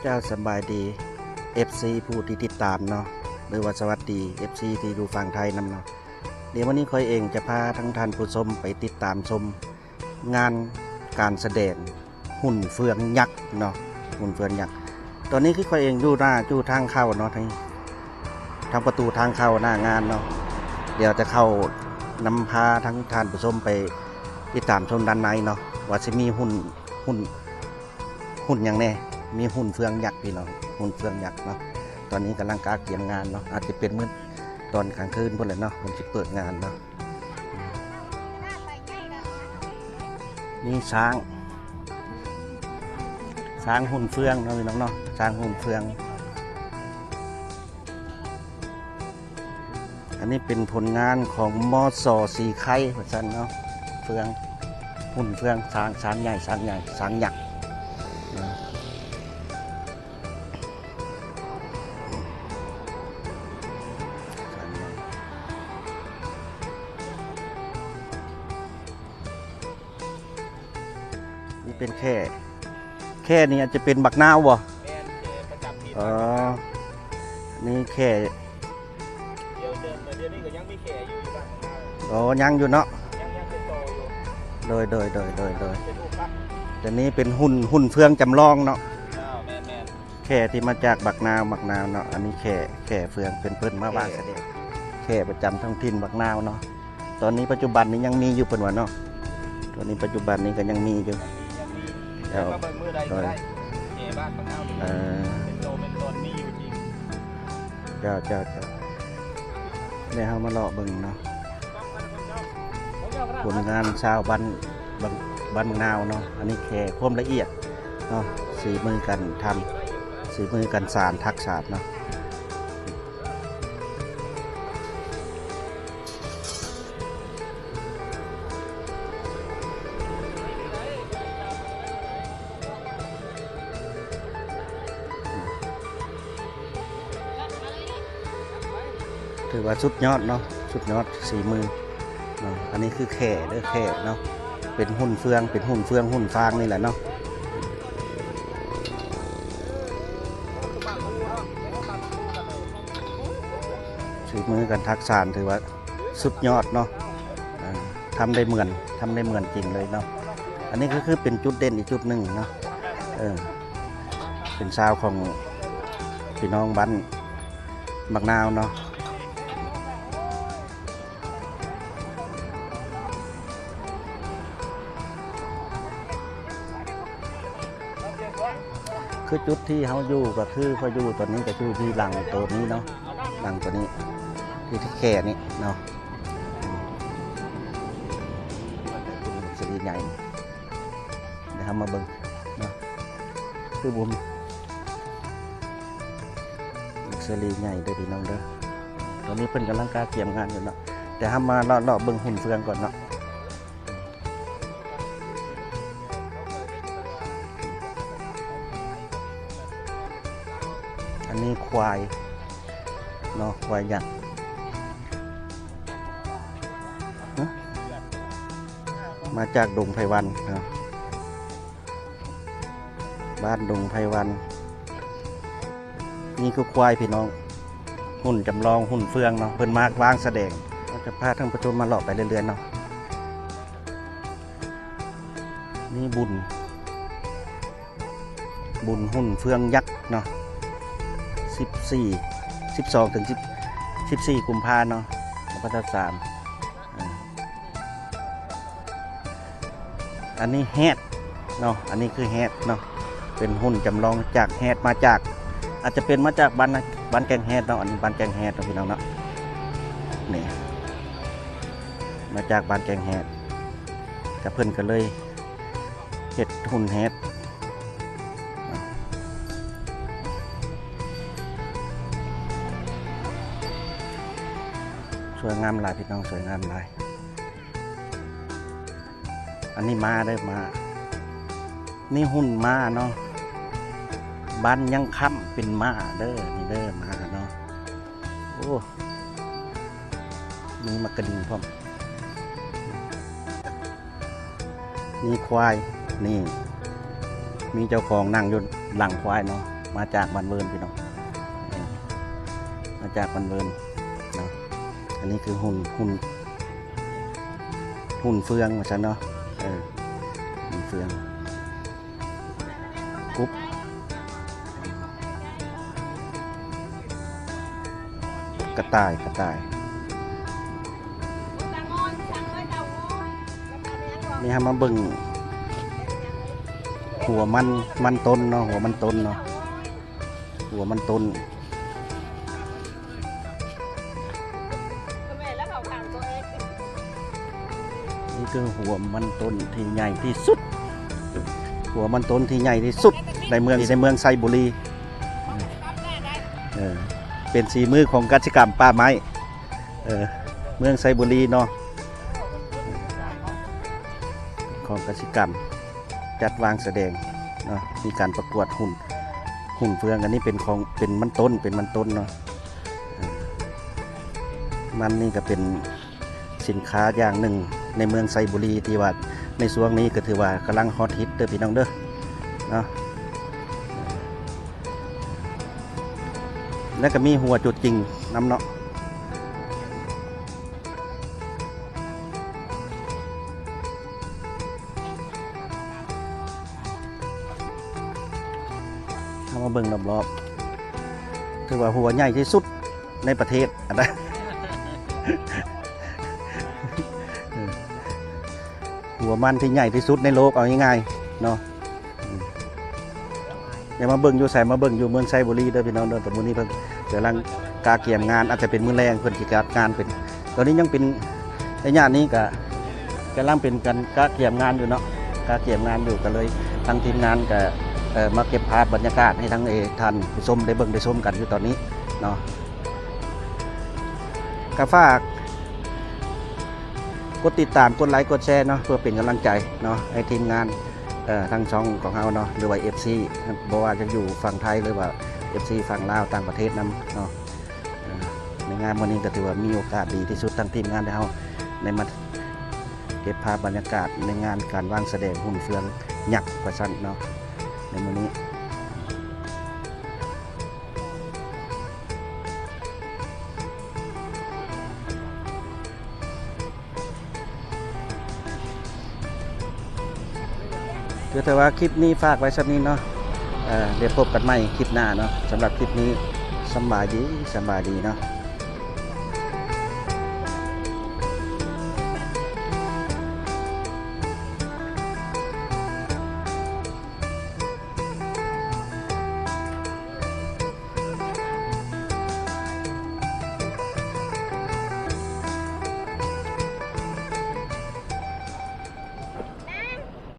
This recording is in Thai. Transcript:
เจ้าสบายดี FC ผู้ที่ติดตามเนาะหรือว่าสวัสดี FC ที่อยู่ฝั่งไทยนำเนาะเดี๋ยววันนี้ค่อยเองจะพาทั้งท่านผู้ชมไปติดตามชมงานการแสดงหุ่นเฟืองยักษ์เนาะหุ่นเฟืองยักษ์ตอนนี้คือค่อยเองอยู่หน้าจู่ทางเข้าเนาะทางประตูทางเข้าหน้างานเนาะเดี๋ยวจะเข้านำพาทั้งท่านผู้ชมไปติดตามชมด้านในเนาะว่าจะมีหุ่นอย่างแน่มีหุ่นเฟืองยักษ์พี่น้องหุ่นเฟืองยักษ์เนาะตอนนี้กำลังการเตรียมงานเนาะอาจจะเป็นมื้อตอนกลางคืนพุ่นแหละเนาะผมจะเปิดงานเนาะนี่ช้างหุ่นเฟืองเนาะพี่น้องเนาะช้างหุ่นเฟืองอันนี้เป็นผลงานของมอสอสีไข่เหมือนกันเนาะเฟืองหุ่นเฟืองช้างใหญ่ช้างยักษ์นี่เป็นแค่นี้อาจจะเป็นบักนาวบ่อ๋อนี่แค่เดี๋ยวนี้ก็ยังมีแค่อยู่บ้างอ๋อยังอยู่เนาะยังเป็นโตอยู่โดยแต่นี้เป็นหุ่นเฟืองจำลองเนาะแค่ที่มาจากบักนาวเนาะอันนี้แค่เฟืองเป็นเพิ่นมาบ้านแสดงแค่ประจำท้องถิ่นบักนาวเนาะตอนนี้ปัจจุบันนี้ยังมีอยู่เพิ่นว่าเนาะตอนนี้ปัจจุบันนี้ก็ยังมีอยู่แล้วโดยบ้านบักนาวเป็นโตเป็นตนมีอยู่จริงเจ้าได้เข้ามาเลาะเบิ่งเนาะผลงานชาวบ้านบักนาวเนาะอันนี้แค่ความละเอียดเนาะสีมือกันทำสีมือกันสานทักษะเนาะถือว่าสุดยอดเนาะสุดยอดสีมือเนาะอันนี้คือแข่เนาะเป็นหุ่นเฟืองหุ่นฟางนี่แหละเนาะสีมือกันทักษะถือว่าสุดยอดเนาะทำได้เหมือนจริงเลยเนาะอันนี้ก็คือเป็นจุดเด่นอีกจุดหนึ่งเนาะเป็นชาวของพี่น้องบ้านบักนาวเนาะคือจุดที่เขาอยู่ก็คือเขาอยู่ตัวนี้ก็คือที่หลังตัวนี้เนาะหลังตัวนี้ที่แค่นี้เนาะสรีใหญ่เดี๋ยวทำมาเบิ่งเนาะคือบุญสรีใหญ่ได้ดีน้องเด้อตอนนี้เพิ่นกำลังการเตรียมงานอยู่เนาะแต่ทำมาเลาะเบิ่งหุ่นเฟืองก่อนเนาะอันนี้ควายเนาะควายยักษ์มาจากดงไพวันเนาะบ้านดงไพวันนี่คือควายพี่น้องหุ่นจำลองหุ่นเฟืองเนาะเพิ่นมากวางแสดงเราจะพาทั้งประชุมมาหลอกไปเรื่อยๆเนาะนี่บุญหุ่นเฟืองยักษ์เนาะ12 ถึง 14 กุมภาพันธ์เนาะ2023อันนี้แฮดเนาะอันนี้คือแฮดเนาะเป็นหุ่นจำลองจากแฮดมาจากอาจจะเป็นมาจากบ้านแกงแฮดเนาะอันนี้บ้านแกงแฮดเนาะพี่น้องเนาะนี่มาจากบ้านแกงแฮดกับเพิ่นก็เลยเฮ็ดหุ่นแฮดสวยงามหลายพี่น้องสวยงามหลายอันนี้มาได้มานี่หุ่นมาเนาะบ้านยังค่ำเป็นมาเด้อนี่เด้อมาเนาะโอ้นี่มากระดิ่งพร้อมนี่ควายนี่มีเจ้าของนั่งอยู่หลังควายเนาะ มาจากบ้านเวิร์นพี่น้องมาจากบ้านเวิร์นเนาะอันนี้คือหุ่นเฟืองว่าฉันเนาะหุ่นเฟืองกุ๊บกระต่ายนี่ฮะมาเบิ่งหัวมันต้นเนาะหัวมันต้นเนาะหัวมันต้นนี่คือหัวมันต้นที่ใหญ่ที่สุดหัวมันต้นที่ใหญ่ที่สุดในเมืองไซบุรีเป็นสีมือของกิจกรรมป่าไม้เมืองไซบุรีเนาะของกิจกรรมจัดวางแสดงเนาะมีการประกวดหุ่นเฟืองอันนี้เป็นมันต้นเนาะมันนี่ก็เป็นสินค้าอย่างหนึ่งในเมืองไซบุรีที่ว่าในช่วงนี้ก็ถือว่ากำลังฮอตฮิตเด้อพี่น้องเด้อเนาะแล้วก็มีหัวจุดจริงน้ำเนาะเอามาเบิ่งรอบๆถือว่าหัวใหญ่ที่สุดในประเทศอันนั้นหัวมันที่ใหญ่ที่สุดในโลกเอาง่ายๆเนาะอย่ามาเบิ่งอยู่ใส่มาเบิ่งอยู่เมืองไซบุรีเด้อพี่น้องเด้อแต่มื้อนี้เพิ่นกำลังกาเกี่ยมงานอาจจะเป็นมื้อแรงเพิ่นสิกางานเป็นตอนนี้ยังเป็นในญาตินี้ก็กำลังเป็นกันกาเกี่ยมงานอยู่เนาะกาเกี่ยมงานอยู่ก็เลยทางทีมงานก็มาเก็บภาพบรรยากาศให้ทั้งท่านผู้ชมได้เบิ่งได้ชมกันอยู่ตอนนี้เนาะก็ฝากกดติดตามกดไลค์กดแชร์เนาะเพื่อเป็นกำลังใจเนาะให้ทีมงานทางช่องของเราเนาะหรือว่า FC บ่ว่าจะอยู่ฝั่งไทยหรือว่า FC ฝั่งลาวต่างประเทศนั้นเนาะในงานวันนี้ก็ถือว่ามีโอกาสดีที่สุดทั้งทีมงานเราในมาเก็บภาพบรรยากาศในงานการวางแสดงหุ่นเฟืองยักษ์ประชันเนาะในวันนี้คือแต่ว่าคลิปนี้ฝากไว้สักนิดเนาะเดี๋ยวพบกันใหม่คลิปหน้าเนาะสำหรับคลิปนี้สบายดีเนาะ